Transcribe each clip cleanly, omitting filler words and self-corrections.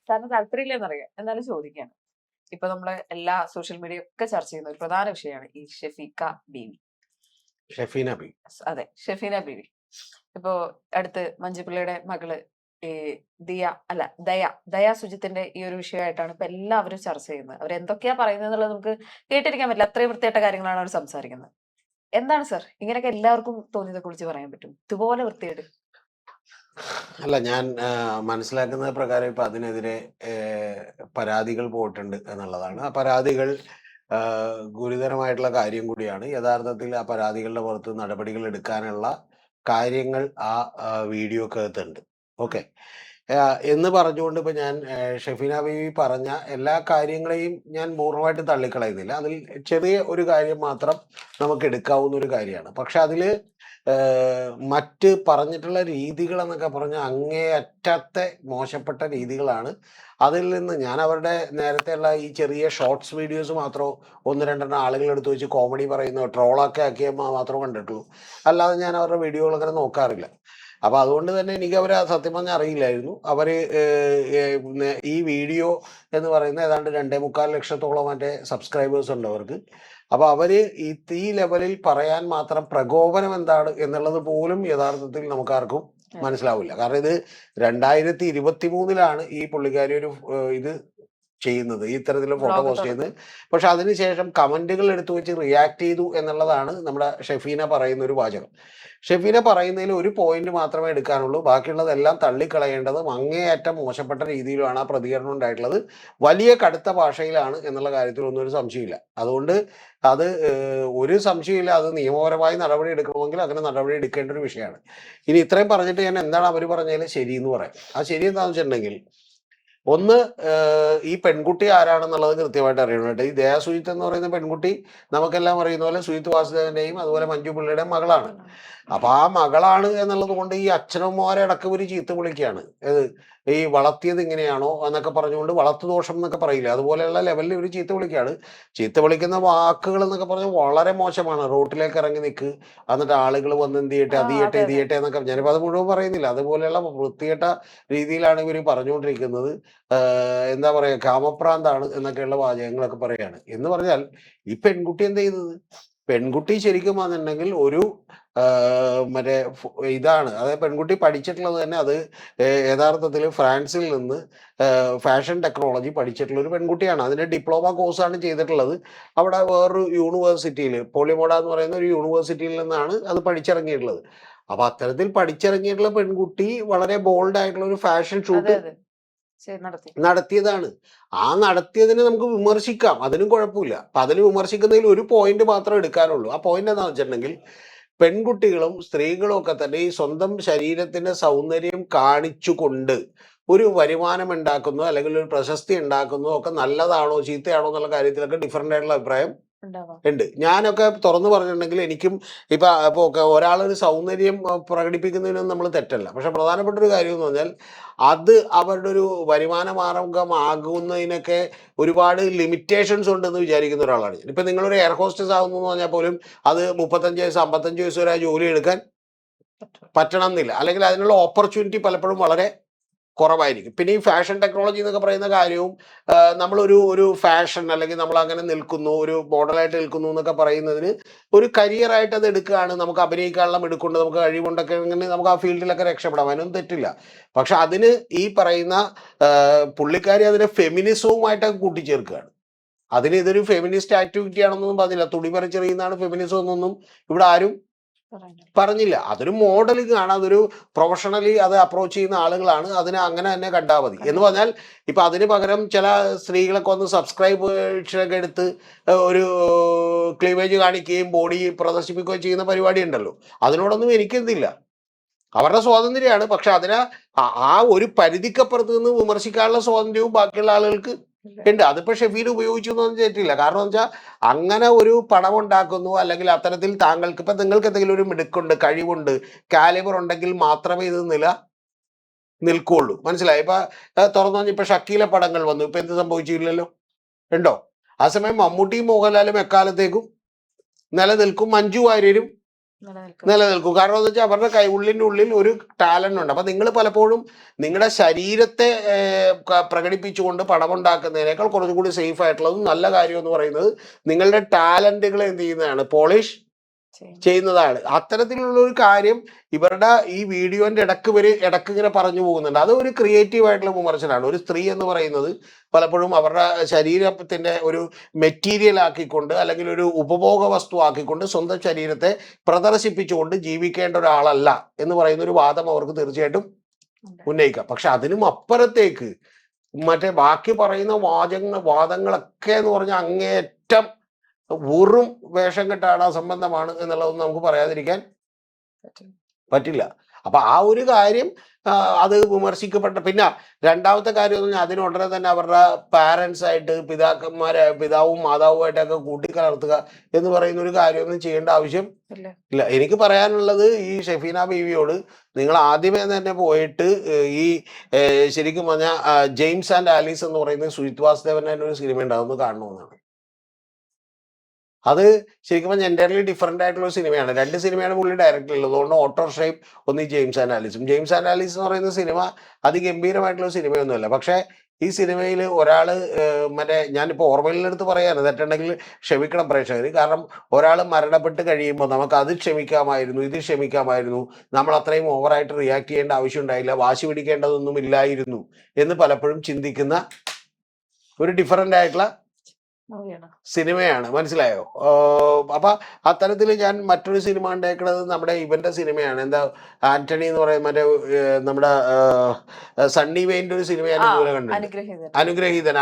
സാറിന് താല്പര്യമില്ലെന്നറിയാം, എന്നാലും ചോദിക്കുകയാണ്. ഇപ്പൊ നമ്മള് എല്ലാ സോഷ്യൽ മീഡിയ ഒക്കെ ചർച്ച ചെയ്യുന്ന ഒരു പ്രധാന വിഷയമാണ് ഈ ബീവി. ഷെഫീന ബീവി. അതെ, ഷെഫീന ബീവി. ഇപ്പോ അടുത്ത് മഞ്ജുപിള്ളയുടെ മകള് ഈ ദയ സുജിത്തിന്റെ ഈ ഒരു വിഷയമായിട്ടാണ് ഇപ്പൊ എല്ലാവരും ചർച്ച ചെയ്യുന്നത്. അവർ എന്തൊക്കെയാ പറയുന്നത് എന്നുള്ളത് നമുക്ക് കേട്ടിരിക്കാൻ പറ്റില്ല. അത്രയും വൃത്തിയായിട്ട കാര്യങ്ങളാണ് അവർ സംസാരിക്കുന്നത്. എന്താണ് സാർ ഇങ്ങനെയൊക്കെ എല്ലാവർക്കും തോന്നിയതെ കുറിച്ച് പറയാൻ പറ്റും ഇതുപോലെ വൃത്തിയായിട്ട്? അല്ല, ഞാൻ മനസ്സിലാക്കുന്ന പ്രകാരം ഇപ്പൊ അതിനെതിരെ പരാതികൾ പോയിട്ടുണ്ട് എന്നുള്ളതാണ്. ആ പരാതികൾ ഗുരുതരമായിട്ടുള്ള കാര്യം കൂടിയാണ്. യഥാർത്ഥത്തിൽ ആ പരാതികളുടെ പുറത്ത് നടപടികൾ എടുക്കാനുള്ള കാര്യങ്ങൾ ആ വീഡിയോക്കകത്തുണ്ട്. ഓക്കെ, എന്ന് പറഞ്ഞുകൊണ്ട് ഇപ്പൊ ഞാൻ ഷെഫീന ബീവി പറഞ്ഞ എല്ലാ കാര്യങ്ങളെയും ഞാൻ പൂർണ്ണമായിട്ട് തള്ളിക്കളയുന്നില്ല. അതിൽ ചെറിയ ഒരു കാര്യം മാത്രം നമുക്ക് എടുക്കാവുന്ന ഒരു കാര്യമാണ്. പക്ഷെ അതില് മറ്റ് പറഞ്ഞിട്ടുള്ള രീതികൾ എന്നൊക്കെ പറഞ്ഞാൽ അങ്ങേയറ്റത്തെ മോശപ്പെട്ട രീതികളാണ്. അതിൽ നിന്ന് ഞാൻ അവരുടെ നേരത്തെയുള്ള ഈ ചെറിയ ഷോർട്സ് വീഡിയോസ് മാത്രം 1-2 ആളുകൾ എടുത്ത് വെച്ച് കോമഡി പറയുന്ന ട്രോളൊക്കെ ആക്കിയ മാത്രമേ കണ്ടിട്ടുള്ളൂ. അല്ലാതെ ഞാൻ അവരുടെ വീഡിയോകൾ അങ്ങനെ നോക്കാറില്ല. അപ്പൊ അതുകൊണ്ട് തന്നെ എനിക്ക് അവരെ സത്യം പറഞ്ഞാൽ അറിയില്ലായിരുന്നു. അവര് ഈ വീഡിയോ എന്ന് പറയുന്ന ഏതാണ്ട് 2.25 ലക്ഷത്തോളം മറ്റേ സബ്സ്ക്രൈബേഴ്സ് ഉണ്ട് അവർക്ക്. അപ്പൊ അവര് ഈ ലെവലിൽ പറയാൻ മാത്രം പ്രകോപനം എന്താണ് എന്നുള്ളത് പോലും യഥാർത്ഥത്തിൽ നമുക്കാർക്കും മനസ്സിലാവില്ല. കാരണം ഇത് 2023 ഈ പുള്ളിക്കാരി ഒരു ഇത് ചെയ്യുന്നത്, ഇത്തരത്തിലുള്ള ഫോട്ടോ പോസ്റ്റ് ചെയ്യുന്നത്. പക്ഷെ അതിനുശേഷം കമന്റുകൾ എടുത്തു വെച്ച് റിയാക്ട് ചെയ്തു എന്നുള്ളതാണ് നമ്മുടെ ഷെഫീന പറയുന്ന ഒരു വാചകം. ഷെഫീന പറയുന്നതിൽ ഒരു പോയിന്റ് മാത്രമേ എടുക്കാനുള്ളൂ. ബാക്കിയുള്ളതെല്ലാം തള്ളിക്കളയേണ്ടതും അങ്ങേയറ്റം മോശപ്പെട്ട രീതിയിലാണ് ആ പ്രതികരണം ഉണ്ടായിട്ടുള്ളത്. വലിയ കടുത്ത ഭാഷയിലാണ് എന്നുള്ള കാര്യത്തിൽ ഒന്നും ഒരു സംശയമില്ല. അതുകൊണ്ട് അത് ഒരു സംശയമില്ല, അത് നിയമപരമായി നടപടി എടുക്കണമെങ്കിൽ അങ്ങനെ നടപടി എടുക്കേണ്ട ഒരു വിഷയമാണ്. ഇനി ഇത്രയും പറഞ്ഞിട്ട് ഞാൻ എന്താണ് അവർ പറഞ്ഞതിൽ ശരി എന്ന് പറയാം. ആ ശരി എന്താണെന്ന് വെച്ചിട്ടുണ്ടെങ്കിൽ, ഒന്ന്, ഈ പെൺകുട്ടി ആരാണെന്നുള്ളത് കൃത്യമായിട്ട് അറിയണം. ഈ ദയാ സുജിത്ത് എന്ന് പറയുന്ന പെൺകുട്ടി നമുക്കെല്ലാം അറിയുന്ന പോലെ സുജിത്ത് വാസുദേവന്റെയും അതുപോലെ മഞ്ജു പിള്ളയുടെയും മകളാണ്. അപ്പൊ ആ മകളാണ് എന്നുള്ളത് കൊണ്ട് ഈ അച്ഛനമ്മമാരെ അടക്കം ഒരു ചീത്ത വിളിക്കുകയാണ്. ഈ വളർത്തിയത് ഇങ്ങനെയാണോ എന്നൊക്കെ പറഞ്ഞുകൊണ്ട് വളർത്തു ദോഷം എന്നൊക്കെ പറയില്ല, അതുപോലെയുള്ള ലെവലിൽ ഒരു ചീത്ത വിളിക്കുകയാണ്. ചീത്ത വിളിക്കുന്ന വാക്കുകൾ എന്നൊക്കെ പറഞ്ഞാൽ വളരെ മോശമാണ്. റോട്ടിലേക്ക് ഇറങ്ങി നിൽക്ക്, എന്നിട്ട് ആളുകൾ വന്ന് എന്ത് ചെയ്യട്ടെ, അത് ചെയ്യട്ടെ, ഇത് ചെയ്യട്ടെ എന്നൊക്കെ. ഞാനിപ്പോൾ അത് മുഴുവൻ പറയുന്നില്ല. അതുപോലെയുള്ള വൃത്തികെട്ട രീതിയിലാണ് ഇവർ പറഞ്ഞുകൊണ്ടിരിക്കുന്നത്. എന്താ പറയാ, കാമപ്രാന്താണ് എന്നൊക്കെയുള്ള വാചകങ്ങളൊക്കെ പറയാണ്. എന്ന് പറഞ്ഞാൽ ഈ പെൺകുട്ടി എന്ത് ചെയ്യുന്നത്, പെൺകുട്ടി ശരിക്കും വന്നിട്ടുണ്ടെങ്കിൽ ഒരു മറ്റേ ഇതാണ്. അതായത് പെൺകുട്ടി പഠിച്ചിട്ടുള്ളത് തന്നെ അത് യഥാർത്ഥത്തിൽ ഫ്രാൻസിൽ നിന്ന് ഫാഷൻ ടെക്നോളജി പഠിച്ചിട്ടുള്ള ഒരു പെൺകുട്ടിയാണ്. അതിന്റെ ഡിപ്ലോമ കോഴ്സാണ് ചെയ്തിട്ടുള്ളത്. അവിടെ വേറൊരു യൂണിവേഴ്സിറ്റിയിൽ, പോളിമോഡ എന്ന് പറയുന്ന ഒരു യൂണിവേഴ്സിറ്റിയിൽ നിന്നാണ് അത് പഠിച്ചിറങ്ങിയിട്ടുള്ളത്. അപ്പൊ അത്തരത്തിൽ പഠിച്ചിറങ്ങിയിട്ടുള്ള പെൺകുട്ടി വളരെ ബോൾഡ് ആയിട്ടുള്ള ഒരു ഫാഷൻ ഷൂട്ട് നടത്തിയതാണ്. ആ നടത്തിയതിനെ നമുക്ക് വിമർശിക്കാം, അതിനും കുഴപ്പമില്ല. അപ്പൊ അതിന് വിമർശിക്കുന്നതിൽ ഒരു പോയിന്റ് മാത്രമേ എടുക്കാനുള്ളൂ. ആ പോയിന്റ് എന്താണെന്ന് വെച്ചിട്ടുണ്ടെങ്കിൽ, പെൺകുട്ടികളും സ്ത്രീകളും ഒക്കെ തന്നെ ഈ സ്വന്തം ശരീരത്തിന്റെ സൗന്ദര്യം കാണിച്ചുകൊണ്ട് ഒരു വരുമാനം ഉണ്ടാക്കുന്നു അല്ലെങ്കിൽ ഒരു പ്രശസ്തി ഉണ്ടാക്കുന്നു ഒക്കെ നല്ലതാണോ ചീത്തയാണോ എന്നുള്ള കാര്യത്തിലൊക്കെ ഡിഫറെന്റ് ആയിട്ടുള്ള അഭിപ്രായം ഉണ്ട്. ഞാനൊക്കെ തുറന്നു പറഞ്ഞിട്ടുണ്ടെങ്കിൽ എനിക്കും ഇപ്പൊ ഒരാളൊരു സൗന്ദര്യം പ്രകടിപ്പിക്കുന്നതിനൊന്നും നമ്മൾ തെറ്റല്ല. പക്ഷെ പ്രധാനപ്പെട്ട ഒരു കാര്യം എന്ന് പറഞ്ഞാൽ അത് അവരുടെ ഒരു വരുമാന മാർഗമാകുന്നതിനൊക്കെ ഒരുപാട് ലിമിറ്റേഷൻസ് ഉണ്ടെന്ന് വിചാരിക്കുന്ന ഒരാളാണ്. ഇപ്പൊ നിങ്ങളൊരു എയർ ഹോസ്റ്റസ് ആകുന്നു എന്ന് പറഞ്ഞാൽ പോലും അത് 35 വയസ്സ് 55 വയസ്സ് വരെ ജോലി എടുക്കാൻ പറ്റണം എന്നില്ല. അല്ലെങ്കിൽ അതിനുള്ള ഓപ്പർച്യൂണിറ്റി പലപ്പോഴും വളരെ കുറവായിരിക്കും. പിന്നെ ഈ ഫാഷൻ ടെക്നോളജി എന്നൊക്കെ പറയുന്ന കാര്യവും നമ്മളൊരു ഫാഷൻ അല്ലെങ്കിൽ നമ്മൾ അങ്ങനെ നിൽക്കുന്നു, ഒരു മോഡലായിട്ട് നിൽക്കുന്നു എന്നൊക്കെ പറയുന്നതിന് ഒരു കരിയറായിട്ട് അത് എടുക്കുകയാണ്. നമുക്ക് അഭിനയിക്കാനുള്ള മിടുക്കൊണ്ട്, നമുക്ക് കഴിവുണ്ടൊക്കെ ഇങ്ങനെ നമുക്ക് ആ ഫീൽഡിലൊക്കെ രക്ഷപ്പെടാം, അതിനൊന്നും തെറ്റില്ല. പക്ഷെ അതിന് ഈ പറയുന്ന പുള്ളിക്കാരി അതിനെ ഫെമിനിസവുമായിട്ടൊക്കെ കൂട്ടിച്ചേർക്കുകയാണ്. അതിന് ഇതൊരു ഫെമിനിസ്റ്റ് ആക്ടിവിറ്റി ആണെന്നൊന്നും പറഞ്ഞില്ല. തുണി പറിച്ചെറിയുന്നതാണ് ഫെമിനിസം എന്നൊന്നും ഇവിടെ ആരും പറഞ്ഞില്ല. അതൊരു മോഡലിംഗ് ആണ്, അതൊരു പ്രൊഫഷണലി അത് അപ്രോച്ച് ചെയ്യുന്ന ആളുകളാണ്. അതിനെ അങ്ങനെ തന്നെ കണ്ടാൽ മതി. എന്ന് പറഞ്ഞാൽ ഇപ്പൊ അതിന് പകരം ചില സ്ത്രീകളൊക്കെ വന്ന് സബ്സ്ക്രൈബേഴ്സൊക്കെ എടുത്ത് ഒരു ക്ലീവേജ് കാണിക്കുകയും ബോഡി പ്രദർശിപ്പിക്കുകയും ചെയ്യുന്ന പരിപാടി ഉണ്ടല്ലോ, അതിനോടൊന്നും എനിക്കെന്തില്ല. അവരുടെ സ്വാതന്ത്ര്യമാണ്. പക്ഷെ അതിനെ ആ ഒരു പരിധിക്കപ്പുറത്ത് നിന്ന് വിമർശിക്കാനുള്ള സ്വാതന്ത്ര്യവും ബാക്കിയുള്ള ആളുകൾക്ക് ഉണ്ട്. അതിപ്പോ ഷെഫീൻ ഉപയോഗിച്ചു എന്നൊന്നും ചെയ്തിട്ടില്ല. കാരണം എന്ന് വെച്ചാൽ അങ്ങനെ ഒരു പണം ഉണ്ടാക്കുന്നു അല്ലെങ്കിൽ അത്തരത്തിൽ താങ്കൾക്ക് ഇപ്പൊ നിങ്ങൾക്ക് എന്തെങ്കിലും ഒരു മിടുക്കുണ്ട്, കഴിവുണ്ട്, കാലിബർ ഉണ്ടെങ്കിൽ മാത്രമേ ഇത് നിൽക്കുള്ളൂ. മനസ്സിലായി? ഇപ്പൊ തുറന്നു പറഞ്ഞ ഇപ്പൊ ഷക്കീലെ പടങ്ങൾ വന്നു, ഇപ്പൊ എന്ത് സംഭവിച്ചില്ലല്ലോ, ഉണ്ടോ? ആ സമയം മമ്മൂട്ടിയും മോഹൻലാലും എക്കാലത്തേക്കും നിലനിൽക്കും, മഞ്ജു വാര്യരും നിലനിൽക്കും. കാരണം എന്ന് വെച്ചാൽ അവരുടെ ഉള്ളിൻ്റെ ഉള്ളിൽ ഒരു ടാലന്റ് ഉണ്ട്. അപ്പൊ നിങ്ങൾ പലപ്പോഴും നിങ്ങളുടെ ശരീരത്തെ പ്രകടിപ്പിച്ചുകൊണ്ട് പണമുണ്ടാക്കുന്നതിനേക്കാൾ കുറച്ചും കൂടി സേഫ് ആയിട്ടുള്ളതും നല്ല കാര്യം എന്ന് പറയുന്നത് നിങ്ങളുടെ ടാലന്റുകളെ എന്ത് ചെയ്യുന്നതാണ്, പോളിഷ് ചെയ്യുന്നതാണ്. അത്തരത്തിലുള്ള ഒരു കാര്യം ഇവരുടെ ഈ വീഡിയോന്റെ ഇടക്ക് ഇങ്ങനെ പറഞ്ഞു പോകുന്നുണ്ട്. അത് ഒരു ക്രിയേറ്റീവ് ആയിട്ടുള്ള വിമർശനമാണ്. ഒരു സ്ത്രീ എന്ന് പറയുന്നത് പലപ്പോഴും അവരുടെ ശരീരത്തിന്റെ ഒരു മെറ്റീരിയൽ ആക്കിക്കൊണ്ട് അല്ലെങ്കിൽ ഒരു ഉപഭോഗ വസ്തു ആക്കിക്കൊണ്ട് സ്വന്തം ശരീരത്തെ പ്രദർശിപ്പിച്ചുകൊണ്ട് ജീവിക്കേണ്ട ഒരാളല്ല എന്ന് പറയുന്ന ഒരു വാദം അവർക്ക് തീർച്ചയായിട്ടും ഉന്നയിക്കാം. പക്ഷെ അതിനും അപ്പുറത്തേക്ക് മറ്റേ ബാക്കി പറയുന്ന വാദങ്ങളൊക്കെ എന്ന് പറഞ്ഞാൽ അങ്ങേയറ്റം വെറും വേഷം കെട്ടാണ്, സംബന്ധമാണ് എന്നുള്ളതൊന്നും നമുക്ക് പറയാതിരിക്കാൻ പറ്റില്ല. അപ്പൊ ആ ഒരു കാര്യം അത് വിമർശിക്കപ്പെട്ട. പിന്നെ രണ്ടാമത്തെ കാര്യം എന്ന് പറഞ്ഞാൽ അതിനുടനെ തന്നെ അവരുടെ പാരൻസ് ആയിട്ട് പിതാവും മാതാവുമായിട്ടൊക്കെ കൂട്ടിക്കലർത്തുക എന്ന് പറയുന്ന ഒരു കാര്യമൊന്നും ചെയ്യേണ്ട ആവശ്യം ഇല്ല. എനിക്ക് പറയാനുള്ളത് ഈ ഷെഫീന ബീവിയോട്, നിങ്ങൾ ആദ്യമേ തന്നെ പോയിട്ട് ഈ ശരിക്കും പറഞ്ഞാൽ ജെയിംസ് ആൻഡ് ആലീസ് എന്ന് പറയുന്ന സുജിത് വാസുദേവന്റെ ഒരു സിനിമ ഉണ്ടാകുന്നത് കാണണമെന്നാണ്. അത് ശരിക്കും പറഞ്ഞാൽ എൻ്റയർലി ഡിഫറെൻ്റ് ആയിട്ടുള്ള ഒരു സിനിമയാണ്. 2 സിനിമയാണ് പുള്ളി ഡയറക്റ്റ് ഉള്ളത്. അതുകൊണ്ട് ഓട്ടോറിക്ഷയും ഒന്ന് ജെയിംസ് ആൻഡ് ആലീസും. ജെയിംസ് ആൻഡ് ആലീസ് എന്ന് പറയുന്ന സിനിമ അതിഗംഭീരമായിട്ടുള്ള സിനിമയൊന്നുമല്ല. പക്ഷേ ഈ സിനിമയിൽ ഒരാൾ മറ്റേ ഞാനിപ്പോൾ ഓർമ്മയിലെടുത്ത് പറയാറ്, തെറ്റുണ്ടെങ്കിൽ ക്ഷമിക്കണം പ്രേക്ഷകർ. കാരണം ഒരാൾ മരണപ്പെട്ട് കഴിയുമ്പോൾ നമുക്ക് അത് ക്ഷമിക്കാമായിരുന്നു, ഇത് ക്ഷമിക്കാമായിരുന്നു, നമ്മൾ അത്രയും ഓവറായിട്ട് റിയാക്ട് ചെയ്യേണ്ട ആവശ്യം ഉണ്ടായില്ല, വാശി പിടിക്കേണ്ടതൊന്നും ഇല്ലായിരുന്നു എന്ന് പലപ്പോഴും ചിന്തിക്കുന്ന ഒരു ഡിഫറെൻ്റ് ആയിട്ടുള്ള സിനിമയാണ്. മനസ്സിലായോ? അപ്പൊ അത്തരത്തിൽ ഞാൻ മറ്റൊരു സിനിമ ഉണ്ടാക്കുന്നത് നമ്മുടെ ഇവന്റെ സിനിമയാണ്. എന്താ, ആന്റണി എന്ന് പറയുന്ന മറ്റേ നമ്മുടെ സണ്ണി വെയിന്റെ ഒരു സിനിമ ഞാൻ ഇതുപോലെ കണ്ടിട്ടുണ്ട്, അനുഗ്രഹീതൻ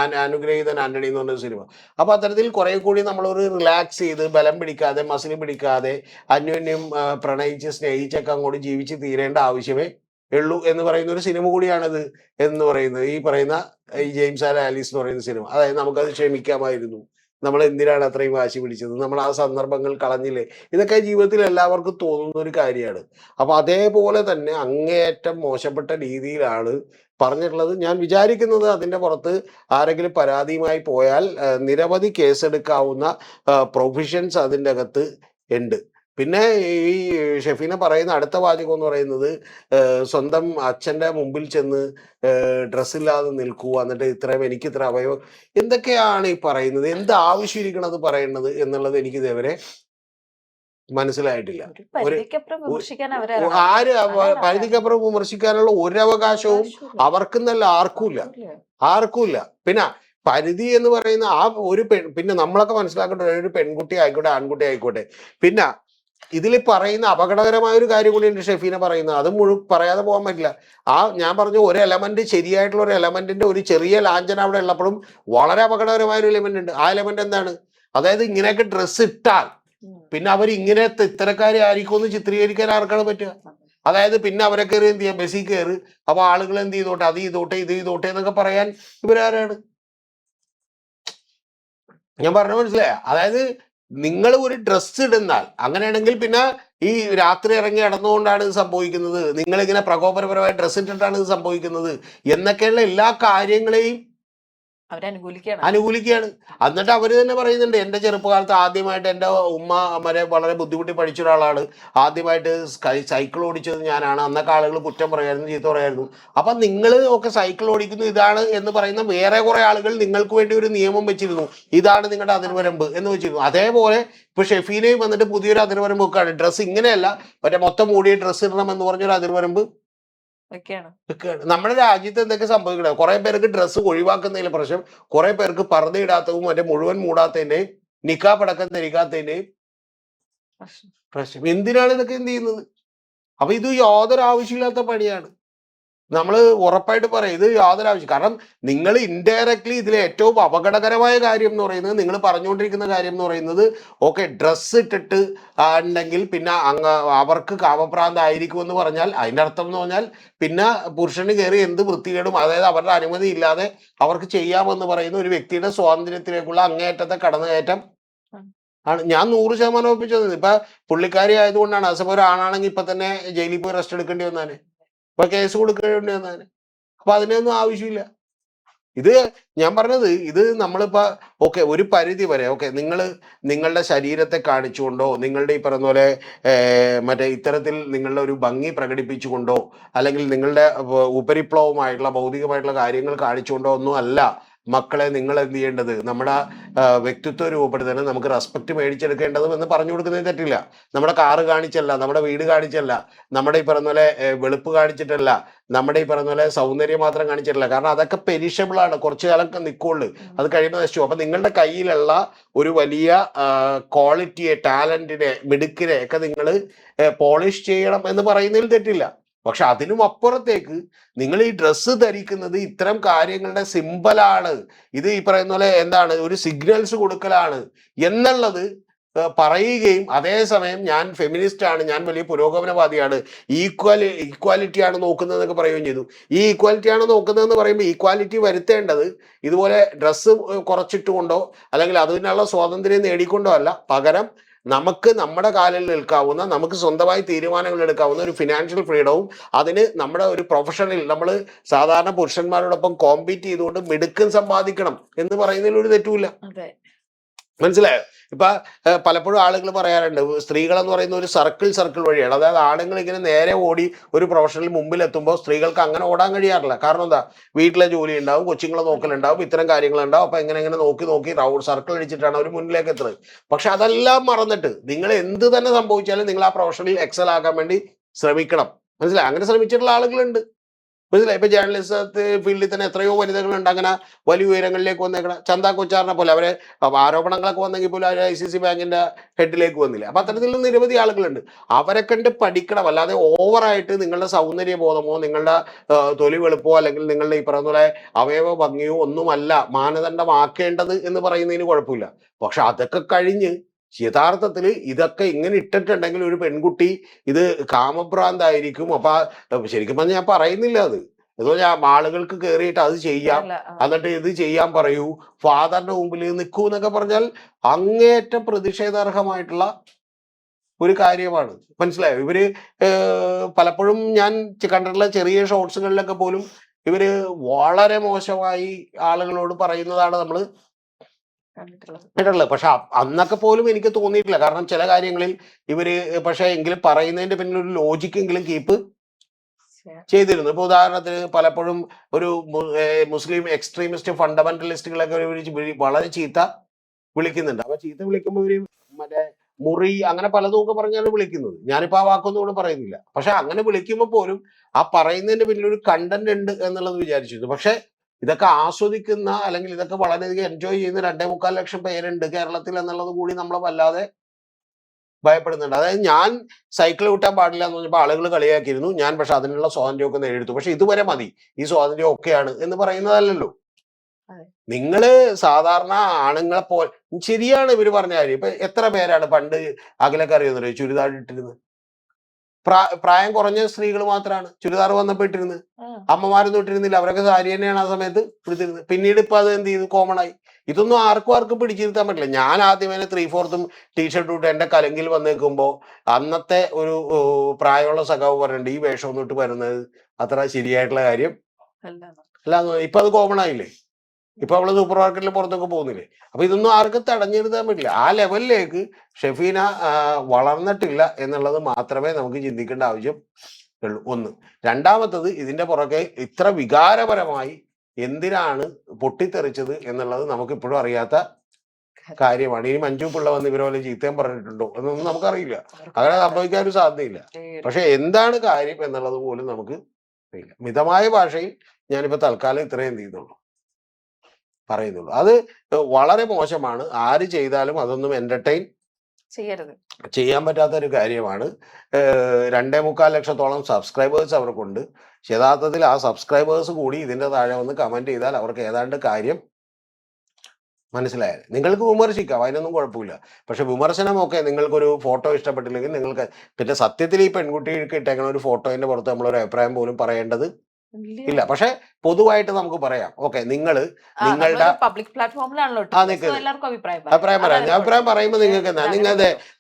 ആന്റണി എന്ന് പറഞ്ഞൊരു സിനിമ. അപ്പൊ അത്തരത്തിൽ കുറെ കൂടി നമ്മളൊരു റിലാക്സ് ചെയ്ത് ബലം പിടിക്കാതെ മസിൽ പിടിക്കാതെ അന്യോന്യം പ്രണയിച്ച് സ്നേഹിച്ചൊക്കെ അങ്ങോട്ട് ജീവിച്ച് തീരേണ്ട ആവശ്യമേ ഉള്ളൂ എന്ന് പറയുന്ന ഒരു സിനിമ കൂടിയാണിത് എന്ന് പറയുന്നത്. ഈ പറയുന്ന ഈ ജെയിംസ് ആൻഡ് ആലീസ് എന്ന് പറയുന്ന സിനിമ. അതായത് നമുക്കത് ക്ഷമിക്കാമായിരുന്നു, നമ്മൾ എന്തിനാണ് അത്രയും വാശി പിടിച്ചത്, നമ്മൾ ആ സന്ദർഭങ്ങൾ കളഞ്ഞില്ലേ, ഇതൊക്കെ ജീവിതത്തിൽ എല്ലാവർക്കും തോന്നുന്ന ഒരു കാര്യമാണ്. അപ്പൊ അതേപോലെ തന്നെ അങ്ങേയറ്റം മോശപ്പെട്ട രീതിയിലാണ് പറഞ്ഞിട്ടുള്ളത്. ഞാൻ വിചാരിക്കുന്നത് അതിന്റെ പുറത്ത് ആരെങ്കിലും പരാതിയുമായി പോയാൽ നിരവധി കേസെടുക്കാവുന്ന പ്രൊവിഷൻസ് അതിൻ്റെ അകത്ത് ഉണ്ട്. പിന്നെ ഈ ഷെഫീന പറയുന്ന അടുത്ത വാചകം എന്ന് പറയുന്നത് സ്വന്തം അച്ഛൻ്റെ മുമ്പിൽ ചെന്ന് ഡ്രസ്സില്ലാതെ നിൽക്കുക, എന്നിട്ട് എനിക്ക് ഇത്ര അവയവം, എന്തൊക്കെയാണ് ഈ പറയുന്നത്, എന്ത് ആവശ്യമിരിക്കണത് പറയേണ്ടത് എന്നുള്ളത് എനിക്ക് ഇതേവരെ മനസ്സിലായിട്ടില്ല. പരിധിക്കപ്പുറം വിമർശിക്കാനുള്ള ഒരു അവകാശവും അവർക്കെന്നല്ല ആർക്കുമില്ല. പിന്നെ പരിധി എന്ന് പറയുന്ന ആ ഒരു പിന്നെ നമ്മളൊക്കെ മനസ്സിലാക്കേണ്ട ഒരു പെൺകുട്ടി ആയിക്കോട്ടെ ആൺകുട്ടി ആയിക്കോട്ടെ. പിന്നെ ഇതിൽ പറയുന്ന അപകടകരമായ ഒരു കാര്യം കൂടിയുണ്ട് ഷെഫീന പറയുന്നത്, അത് പറയാതെ പോകാൻ പറ്റില്ല. ഞാൻ പറഞ്ഞു ഒരു എലമെന്റ്, ശരിയായിട്ടുള്ള ഒരു എലമെന്റിന്റെ ഒരു ചെറിയ ലാഞ്ചന അവിടെ ഉള്ളപ്പോഴും വളരെ അപകടകരമായ ഒരു എലമെന്റ് ഉണ്ട്. ആ എലമെന്റ് എന്താണ്? അതായത് ഇങ്ങനെയൊക്കെ ഡ്രസ്സ് ഇട്ടാൽ പിന്നെ അവർ ഇങ്ങനെ ഇത്തരക്കാരെ ആയിരിക്കും എന്ന് ചിത്രീകരിക്കാൻ ആർക്കാണ് പറ്റുക? അതായത് പിന്നെ അവരെ കയറി എന്ത് ചെയ്യാം, ബസ്സിൽ കയറി, അപ്പൊ ആളുകൾ എന്ത് ചെയ്തോട്ടെ, അത് ചെയ്തോട്ടെ ഇത് ചെയ്തോട്ടെ എന്നൊക്കെ പറയാൻ ഇവരാരാണ്? ഞാൻ പറഞ്ഞു മനസ്സിലായ? അതായത് നിങ്ങൾ ഒരു ഡ്രസ്സ് ഇടുന്നാൽ, അങ്ങനെയാണെങ്കിൽ പിന്നെ ഈ രാത്രി ഇറങ്ങി നടന്നുകൊണ്ടാണ് ഇത് സംഭവിക്കുന്നത്, നിങ്ങളിങ്ങനെ പ്രകോപനപരമായ ഡ്രസ്സ് ഇട്ടിട്ടാണ് ഇത് സംഭവിക്കുന്നത് എന്നൊക്കെയുള്ള എല്ലാ കാര്യങ്ങളെയും അനുകൂലിക്കുകയാണ്. എന്നിട്ട് അവര് തന്നെ പറയുന്നുണ്ട്, എന്റെ ചെറുപ്പകാലത്ത് ആദ്യമായിട്ട് എൻ്റെ ഉമ്മ വളരെ ബുദ്ധിമുട്ടി പഠിച്ച ഒരാളാണ്, ആദ്യമായിട്ട് സൈക്കിൾ ഓടിച്ചത് ഞാനാണ്, അന്നൊക്കെ ആളുകൾ കുറ്റം പറയായിരുന്നു, ചീത്ത പറയായിരുന്നു. അപ്പൊ നിങ്ങൾ ഒക്കെ സൈക്കിൾ ഓടിക്കുന്നു ഇതാണ് എന്ന് പറയുന്ന വേറെ കുറെ ആളുകൾ നിങ്ങൾക്ക് വേണ്ടി ഒരു നിയമം വെച്ചിരുന്നു, ഇതാണ് നിങ്ങളുടെ അതിർവരമ്പ് എന്ന് വെച്ചിരുന്നു. അതേപോലെ ഇപ്പൊ ഷെഫീനയും വന്നിട്ട് പുതിയൊരു അതിർവരമ്പ് വെക്കാണ്, ഡ്രസ്സ് ഇങ്ങനെയല്ല മറ്റേ മൊത്തം മൂടിയ ഡ്രസ്സ് ഇടണം എന്ന് പറഞ്ഞൊരു അതിർവരമ്പ്. നമ്മുടെ രാജ്യത്ത് എന്തൊക്കെ സംഭവിക്കണം? കുറെ പേർക്ക് ഡ്രസ്സ് ഒഴിവാക്കുന്നതിന് പ്രശ്നം, കുറെ പേർക്ക് പർദ്ദയിടാത്തതും മറ്റേ മുഴുവൻ മൂടാത്തതിന്റെയും നിക്കാബ് അടക്കം ധരിക്കാത്തതിന്റെയും പ്രശ്നം. എന്തിനാണ് ഇതൊക്കെ എന്ത് ചെയ്യുന്നത്? അപ്പൊ ഇത് യാതൊരു ആവശ്യമില്ലാത്ത പണിയാണ്. നമ്മൾ ഉറപ്പായിട്ട് പറയും ഇത് യാതൊരു ആവശ്യം. കാരണം നിങ്ങൾ ഇൻഡയറക്ട്ലി ഇതിലെ ഏറ്റവും അപകടകരമായ കാര്യം എന്ന് പറയുന്നത്, നിങ്ങൾ പറഞ്ഞുകൊണ്ടിരിക്കുന്ന കാര്യം എന്ന് പറയുന്നത്, ഓക്കെ ഡ്രസ്സ് ഇട്ടിട്ട് ഉണ്ടെങ്കിൽ പിന്നെ അവർക്ക് കാമപ്രാന്തായിരിക്കും എന്ന് പറഞ്ഞാൽ അതിൻ്റെ അർത്ഥം എന്ന് പറഞ്ഞാൽ പിന്നെ പുരുഷന് കയറി എന്ത് വൃത്തികേടും, അതായത് അവരുടെ അനുമതി ഇല്ലാതെ അവർക്ക് ചെയ്യാമെന്ന് പറയുന്ന ഒരു വ്യക്തിയുടെ സ്വാതന്ത്ര്യത്തിലേക്കുള്ള അങ്ങേയറ്റത്തെ കടന്നുകയറ്റം ആണ്. ഞാൻ 100% ഒപ്പിച്ചത്. ഇപ്പൊ പുള്ളിക്കാരി ആയതുകൊണ്ടാണ്. അതേപോലെ ഒരു ആണാണെങ്കിൽ ഇപ്പൊ തന്നെ ജയിലിൽ പോയി റെസ്റ്റ് എടുക്കേണ്ടി വന്നാല്, ഇപ്പൊ കേസ് കൊടുക്കേണ്ടി വന്നാല്. അപ്പൊ അതിനൊന്നും ആവശ്യമില്ല. ഇത് ഞാൻ പറഞ്ഞത്, ഇത് നമ്മളിപ്പോ ഓക്കെ ഒരു പരിധി വരെ ഓക്കെ നിങ്ങളുടെ ശരീരത്തെ കാണിച്ചുകൊണ്ടോ, നിങ്ങളുടെ ഈ പറഞ്ഞ പോലെ മറ്റേ ഇത്തരത്തിൽ നിങ്ങളുടെ ഒരു ഭംഗി പ്രകടിപ്പിച്ചുകൊണ്ടോ, അല്ലെങ്കിൽ നിങ്ങളുടെ ഉപരിപ്ലവമായിട്ടുള്ള ഭൗതികമായിട്ടുള്ള കാര്യങ്ങൾ കാണിച്ചുകൊണ്ടോ ഒന്നും അല്ല മക്കളെ നിങ്ങൾ എന്ത് ചെയ്യേണ്ടത്, നമ്മുടെ വ്യക്തിത്വം രൂപപ്പെടുത്താൻ നമുക്ക് റെസ്പെക്ട് മേടിച്ചെടുക്കേണ്ടതും എന്ന് പറഞ്ഞു കൊടുക്കുന്നതിന് തെറ്റില്ല. നമ്മുടെ കാറ് കാണിച്ചല്ല, നമ്മുടെ വീട് കാണിച്ചല്ല, നമ്മുടെ ഈ പറഞ്ഞ പോലെ വെളുപ്പ് കാണിച്ചിട്ടല്ല, നമ്മുടെ ഈ പറഞ്ഞ പോലെ സൗന്ദര്യം മാത്രം കാണിച്ചിട്ടില്ല. കാരണം അതൊക്കെ പെരിഷബിൾ ആണ്, കുറച്ചു കാലം നിൽക്കുള്ളൂ, അത് കഴിയുമ്പോൾ നശിച്ചു. അപ്പൊ നിങ്ങളുടെ കയ്യിലുള്ള ഒരു വലിയ ക്വാളിറ്റിയെ, ടാലന്റിനെ, മിടുക്കിനെ ഒക്കെ നിങ്ങൾ പോളിഷ് ചെയ്യണം എന്ന് പറയുന്നതിൽ തെറ്റില്ല. പക്ഷെ അതിനും അപ്പുറത്തേക്ക് നിങ്ങൾ ഈ ഡ്രസ്സ് ധരിക്കുന്നത് ഇത്തരം കാര്യങ്ങളുടെ സിമ്പലാണ്, ഇത് ഈ പറയുന്ന പോലെ എന്താണ് ഒരു സിഗ്നൽസ് കൊടുക്കലാണ് എന്നുള്ളത് പറയുകയും, അതേസമയം ഞാൻ ഫെമിനിസ്റ്റ് ആണ്, ഞാൻ വലിയ പുരോഗമനവാദിയാണ്, ഈക്വാലിറ്റിയാണ് നോക്കുന്നതെന്നൊക്കെ പറയുകയും ചെയ്തു. ഈ ഈക്വാലിറ്റിയാണ് നോക്കുന്നതെന്ന് പറയുമ്പോൾ ഈക്വാലിറ്റി വരുത്തേണ്ടത് ഇതുപോലെ ഡ്രസ്സ് കുറച്ചിട്ടുകൊണ്ടോ അല്ലെങ്കിൽ അതിനുള്ള സ്വാതന്ത്ര്യം നേടിക്കൊണ്ടോ അല്ല, പകരം നമുക്ക് നമ്മുടെ കാലിൽ നിൽക്കാവുന്ന, നമുക്ക് സ്വന്തമായി തീരുമാനങ്ങൾ എടുക്കാവുന്ന ഒരു ഫിനാൻഷ്യൽ ഫ്രീഡവും, അതിന് നമ്മുടെ ഒരു പ്രൊഫഷനിൽ നമ്മൾ സാധാരണ പുരുഷന്മാരോടൊപ്പം കോമ്പീറ്റ് ചെയ്തുകൊണ്ട് മിടുക്കം സമ്പാദിക്കണം എന്ന് പറയുന്നതിൽ ഒരു തെറ്റുമില്ല. മനസ്സിലായോ? ഇപ്പൊ പലപ്പോഴും ആളുകൾ പറയാറുണ്ട് സ്ത്രീകൾ എന്ന് പറയുന്ന ഒരു സർക്കിൾ വഴിയാണ്. അതായത് ആണുങ്ങൾ ഇങ്ങനെ നേരെ ഓടി ഒരു പ്രൊഫഷണൽ മുമ്പിൽ എത്തുമ്പോൾ സ്ത്രീകൾക്ക് അങ്ങനെ ഓടാൻ കഴിയാറില്ല. കാരണം എന്താ, വീട്ടിലെ ജോലി ഉണ്ടാവും, കൊച്ചുങ്ങളെ നോക്കലുണ്ടാവും, ഇത്തരം കാര്യങ്ങളുണ്ടാവും. അപ്പൊ എങ്ങനെ നോക്കി റൗണ്ട് സർക്കിൾ അടിച്ചിട്ടാണ് അവർ മുന്നിലേക്ക് എത്തുന്നത്. പക്ഷെ അതെല്ലാം മറന്നിട്ട് നിങ്ങൾ എന്ത് തന്നെ സംഭവിച്ചാലും നിങ്ങൾ ആ പ്രൊഫഷനിൽ എക്സൽ ആക്കാൻ വേണ്ടി ശ്രമിക്കണം. മനസ്സിലായി? അങ്ങനെ ശ്രമിച്ചിട്ടുള്ള ആളുകളുണ്ട്. മനസ്സിലായി? ഇപ്പൊ ജേർണലിസ്റ്റ് ഫീൽഡിൽ തന്നെ എത്രയോ വനിതകളുണ്ട് അങ്ങനെ വലിയ ഉയരങ്ങളിലേക്ക് വന്നേക്കണം. ചന്ദ കൊച്ചാറിനെ പോലെ അവരെ ആരോപണങ്ങളൊക്കെ വന്നെങ്കിൽ പോലും അവർ ICICI ബാങ്കിന്റെ ഹെഡിലേക്ക് വന്നില്ല. അപ്പൊ അത്തരത്തിലുള്ള നിരവധി ആളുകളുണ്ട്. അവരെ കണ്ട് പഠിക്കണം. അല്ലാതെ ഓവറായിട്ട് നിങ്ങളുടെ സൗന്ദര്യ ബോധമോ നിങ്ങളുടെ തൊലി വെളുപ്പോ അല്ലെങ്കിൽ നിങ്ങളുടെ ഈ പറയുന്ന പോലെ അവയവ ഭംഗിയോ ഒന്നുമല്ല മാനദണ്ഡമാക്കേണ്ടത് എന്ന് പറയുന്നതിന് കുഴപ്പമില്ല. പക്ഷെ അതൊക്കെ കഴിഞ്ഞ് യഥാർത്ഥത്തിൽ ഇതൊക്കെ ഇങ്ങനെ ഇട്ടിട്ടുണ്ടെങ്കിൽ ഒരു പെൺകുട്ടി ഇത് കാമഭ്രാന്തായിരിക്കും. അപ്പൊ ശരിക്കും പറഞ്ഞാൽ ഞാൻ പറയുന്നില്ല അത്, ഏതോ ഞാൻ ആളുകൾക്ക് കയറിയിട്ട് അത് ചെയ്യാം, എന്നിട്ട് ഇത് ചെയ്യാൻ പറയൂ, ഫാദറിന്റെ മുമ്പിൽ നിൽക്കൂ എന്നൊക്കെ പറഞ്ഞാൽ അങ്ങേയറ്റം പ്രതിഷേധാർഹമായിട്ടുള്ള ഒരു കാര്യമാണ്. മനസ്സിലായോ? ഇവര് പലപ്പോഴും ഞാൻ കണ്ടിട്ടുള്ള ചെറിയ ഷോർട്സുകളിലൊക്കെ പോലും ഇവര് വളരെ മോശമായി ആളുകളോട് പറയുന്നതാണ് നമ്മൾ കേട്ടിട്ടുള്ളത്. പക്ഷെ അന്നൊക്കെ പോലും എനിക്ക് തോന്നിയിട്ടില്ല. കാരണം ചില കാര്യങ്ങളിൽ ഇവര് പക്ഷെ എങ്കിലും പറയുന്നതിന്റെ പിന്നിൽ ഒരു ലോജിക്കെങ്കിലും കീപ്പ് ചെയ്തിരുന്നു. ഇപ്പൊ ഉദാഹരണത്തിന് പലപ്പോഴും ഒരു മുസ്ലിം എക്സ്ട്രീമിസ്റ്റ് ഫണ്ടമെന്റലിസ്റ്റുകളൊക്കെ വളരെ ചീത്ത വിളിക്കുന്നുണ്ട്. അപ്പൊ ചീത്ത വിളിക്കുമ്പോൾ ഇവര് മറ്റേ മുറി അങ്ങനെ പലതും ഒക്കെ പറഞ്ഞാണ് വിളിക്കുന്നത്. ഞാനിപ്പോ ആ വാക്കൊന്നും കൂടെ പറയുന്നില്ല. പക്ഷെ അങ്ങനെ വിളിക്കുമ്പോൾ പോലും ആ പറയുന്നതിന്റെ പിന്നിൽ ഒരു കണ്ടന്റ് ഉണ്ട് എന്നുള്ളത് വിചാരിച്ചിരുന്നു. പക്ഷെ ഇതൊക്കെ ആസ്വദിക്കുന്ന അല്ലെങ്കിൽ ഇതൊക്കെ വളരെയധികം എൻജോയ് ചെയ്യുന്ന 2.25 ലക്ഷം പേരുണ്ട് കേരളത്തിൽ എന്നുള്ളത് കൂടി നമ്മളെ വല്ലാതെ ഭയപ്പെടുന്നുണ്ട്. അതായത് ഞാൻ സൈക്കിൾ വിട്ടാൻ പാടില്ല എന്ന് പറഞ്ഞപ്പോൾ ആളുകൾ കളിയാക്കിയിരുന്നു. ഞാൻ പക്ഷെ അതിനുള്ള സ്വാതന്ത്ര്യമൊക്കെ നേടിയെടുത്തു. പക്ഷെ ഇതുവരെ മതി, ഈ സ്വാതന്ത്ര്യം ഒക്കെയാണ് എന്ന് പറയുന്നതല്ലല്ലോ. നിങ്ങള് സാധാരണ ആണുങ്ങളെ പോലെ ശരിയാണ് ഇവര് പറഞ്ഞ കാര്യം. ഇപ്പൊ എത്ര പേരാണ് പണ്ട് അകലൊക്കെ അറിയുന്നത് ചുരിദാർ ഇട്ടിരുന്നത്? പ്രായം കുറഞ്ഞ സ്ത്രീകൾ മാത്രമാണ് ചുരിദാർ വന്നപ്പോ ഇട്ടിരുന്നത്. അമ്മമാരൊന്നും ഇട്ടിരുന്നില്ല, അവരൊക്കെ സാരി തന്നെയാണ് ആ സമയത്ത് എടുത്തിരുന്നത്. പിന്നീട് ഇപ്പൊ അത് എന്ത് ചെയ്തു, കോമൺ ആയി. ഇതൊന്നും ആർക്കും പിടിച്ചിരുത്താൻ പറ്റില്ല. ഞാൻ ആദ്യമേ 3/4 ടീഷർട്ട് ഇട്ട് എന്റെ കലങ്കിൽ വന്നേക്കുമ്പോ അന്നത്തെ ഒരു പ്രായമുള്ള സഖാവ് പറഞ്ഞിട്ടുണ്ട്, ഈ വേഷം ഒന്നും ഇട്ട് വരുന്നത് അത്ര ശരിയായിട്ടുള്ള കാര്യം അല്ല. ഇപ്പൊ അത് കോമൺ ആയില്ലേ? ഇപ്പൊ അവള് സൂപ്പർ മാർക്കറ്റിൽ പുറത്തൊക്കെ പോകുന്നില്ലേ? അപ്പൊ ഇതൊന്നും ആർക്കും തടഞ്ഞിരുത്താൻ പറ്റില്ല. ആ ലെവലിലേക്ക് ഷെഫീന വളർന്നിട്ടില്ല എന്നുള്ളത് മാത്രമേ നമുക്ക് ചിന്തിക്കേണ്ട ആവശ്യം ഉള്ളൂ. ഒന്ന്. രണ്ടാമത്തത്, ഇതിന്റെ പുറകെ ഇത്ര വികാരപരമായി എന്തിനാണ് പൊട്ടിത്തെറിച്ചത് എന്നുള്ളത് നമുക്ക് ഇപ്പോഴും അറിയാത്ത കാര്യമാണ്. ഇനി മഞ്ജു പിള്ള വന്ന് ഇവരെ പോലെ ചീത്തയും പറഞ്ഞിട്ടുണ്ടോ എന്നൊന്നും നമുക്കറിയില്ല. അങ്ങനെ സംഭവിക്കാനൊരു സാധ്യതയില്ല. പക്ഷെ എന്താണ് കാര്യം എന്നുള്ളത് പോലും നമുക്ക് അറിയില്ല. മിതമായ ഭാഷയിൽ ഞാനിപ്പോ തൽക്കാലം ഇത്രയും ചെയ്യുന്നുള്ളൂ, പറയുന്നുള്ളൂ. അത് വളരെ മോശമാണ്. ആര് ചെയ്താലും അതൊന്നും എന്റർടൈൻ ചെയ്യാൻ പറ്റാത്ത ഒരു കാര്യമാണ്. 2.25 ലക്ഷത്തോളം സബ്സ്ക്രൈബേഴ്സ് അവർക്കുണ്ട്. യഥാർത്ഥത്തിൽ ആ സബ്സ്ക്രൈബേഴ്സ് കൂടി ഇതിന്റെ താഴെ വന്ന് കമന്റ് ചെയ്താൽ അവർക്ക് ഏതാണ്ട് കാര്യം മനസ്സിലായാൽ നിങ്ങൾക്ക് വിമർശിക്കാം, അതിനൊന്നും കുഴപ്പമില്ല. പക്ഷെ വിമർശനമൊക്കെ നിങ്ങൾക്കൊരു ഫോട്ടോ ഇഷ്ടപ്പെട്ടില്ലെങ്കിൽ നിങ്ങൾക്ക് പിന്നെ സത്യത്തിൽ ഈ പെൺകുട്ടികൾക്ക് ഇട്ടേക്കുന്ന ഒരു ഫോട്ടോന്റെ പുറത്ത് നമ്മളൊരു അഭിപ്രായം പോലും പറയേണ്ടത് ഇല്ല. പക്ഷെ പൊതുവായിട്ട് നമുക്ക് പറയാം, ഓക്കെ നിങ്ങളുടെ പബ്ലിക് പ്ലാറ്റ്ഫോമിലാണല്ലോ അഭിപ്രായം പറയുമ്പോൾ നിങ്ങൾക്ക് എന്താ,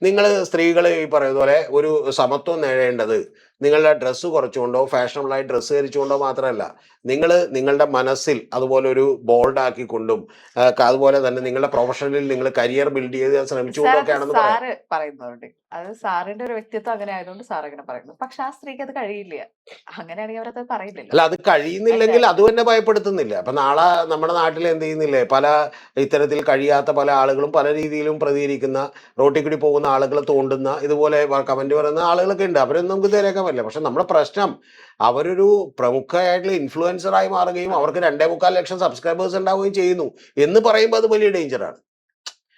നിങ്ങൾ സ്ത്രീകൾ ഈ പറയുന്ന പോലെ ഒരു സമത്വം നേടേണ്ടത് നിങ്ങളുടെ ഡ്രസ്സ് കുറച്ചുകൊണ്ടോ ഫാഷനബിളായി ഡ്രസ്സ് ധരിച്ചുകൊണ്ടോ മാത്രമല്ല, നിങ്ങൾ നിങ്ങളുടെ മനസ്സിൽ അതുപോലെ ഒരു ബോൾഡ് ആക്കിക്കൊണ്ടും അതുപോലെ തന്നെ നിങ്ങളുടെ പ്രൊഫഷനിൽ നിങ്ങൾ കരിയർ ബിൽഡ് ചെയ്ത് സാർ ശ്രമിച്ചുകൊണ്ടോ അത് ഒക്കെയാണെന്ന് പറയാം. സാറ് പറയുന്നുണ്ട്. അത് സാറിന്റെ ഒരു വ്യക്തിത്വം അങ്ങനെ ആയതുകൊണ്ട് സാർ അങ്ങനെ പറയുന്നു. പക്ഷെ ആ സ്ത്രീക്ക് അത് കഴിയില്ല. അങ്ങനെയാണെങ്കിൽ അവരത് പറയില്ലല്ലോ. അല്ല, അത് അല്ലേ? കഴിയുന്നില്ലെങ്കിൽ അത് തന്നെ ഭയപ്പെടുത്തുന്നില്ല. അപ്പൊ നാളെ നമ്മുടെ നാട്ടിൽ എന്ത് ചെയ്യുന്നില്ലേ, പല ഇത്തരത്തിൽ കഴിയാത്ത പല ആളുകളും പല രീതിയിലും പ്രതികരിക്കുന്ന, റോട്ടിൽ കൂടി പോകുന്ന ആളുകൾ തോണ്ടുന്ന, ഇതുപോലെ കമന്റ് പറയുന്ന ആളുകളൊക്കെ ഉണ്ട്. അവരൊന്നും നമുക്ക് നേരെയാക്കാൻ പറ്റില്ല. പക്ഷെ നമ്മുടെ പ്രശ്നം, അവരൊരു പ്രമുഖമായിട്ടുള്ള ഇൻഫ്ലുവൻസറായി മാറുകയും അവർക്ക് 2.25 ലക്ഷം സബ്സ്ക്രൈബേഴ്സ് ഉണ്ടാവുകയും ചെയ്യുന്നു എന്ന് പറയുമ്പോൾ അത് വലിയ ഡേഞ്ചറാണ്.